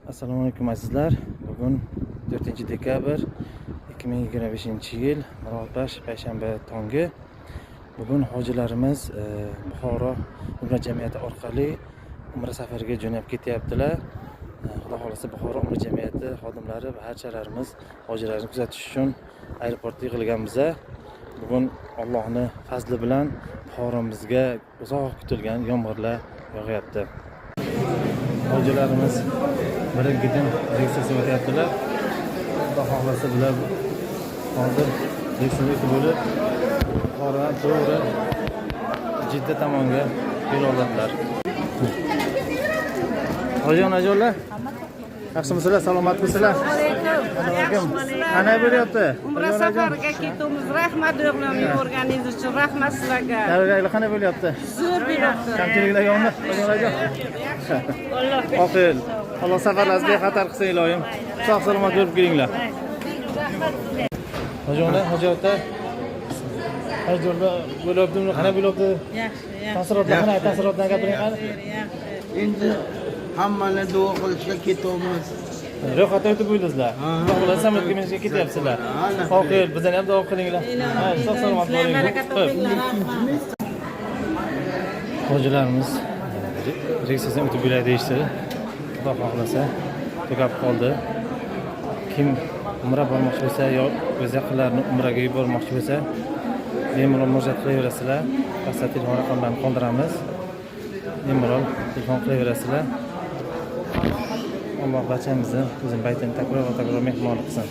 Assalomu alaykum azizlar. Bugun 4-dekabr 2025-yil Mirolbash payshanba tongi. Bugun hojilarimiz Buxoro Umra jamiyati orqali Umra safariga jo'nab ketyaptilar. Xudo xolasa Buxoro Umra jamiyati xodimlari va barchalarimiz hojilarni kuzatish uchun aeroportga yig'ilganmiz. Bugun Allohning fazli bilan Buxoromizga uzoq kutilgan yomg'irlar yog'yapti. Hojilarimiz birin-ketin reksiyasiga o'tyaptilar. Xudo xohlasa bular hozir reksiyasi bo'lib Buxorodan to'g'ri Jidda tomonga yo'l oladilar. Hojijonajonlar, yaxshimisizlar? Salomatmisizlar? Alaykum. Qana bo'lyapti? Umra safariga ketamiz. Rahmat o'g'lim, yuborganingiz uchun rahmat sizlarga. Tayyorgarlik qana bo'lyapti? Zo'r bo'lyapti. Kamchiliklar yo'qmi? Hojijonajon. Oxir. Alloh safarlaringizni bexatar qilsin iloyim. Sog' salomat bo'lib kelinglar. Hojijonalar, hojiota. Hojijonalar bo'lyaptimi? Qana bo'lyapti? Yaxshi. Taassurotdan gapiring qani? Endi hammani duo qilishga ketamiz. Ro'yxatdan o'tib bo'ldingizlar. Xudo xolasa samolyotga minishga ketyapsizlar. Oxir, bizdan ham duo qilinglar. Sog' salomat bo'ling. Hojilarimiz reksiyasidan o'tib bo'ladi deyishdi. Xudo xohlasa tugab qoldi. Kim umra bormoqchi bo'lsa yo o'z yaqinlarini umraga yubormoqchi bo'lsa, bemalol murojaat qilaverasizlar. Pastda telefon raqamlarini qoldiramiz. Bemalol telefon qilaverasizlar. Alloh barchamizni o'zining baytini takror va takror mehmon qilsin.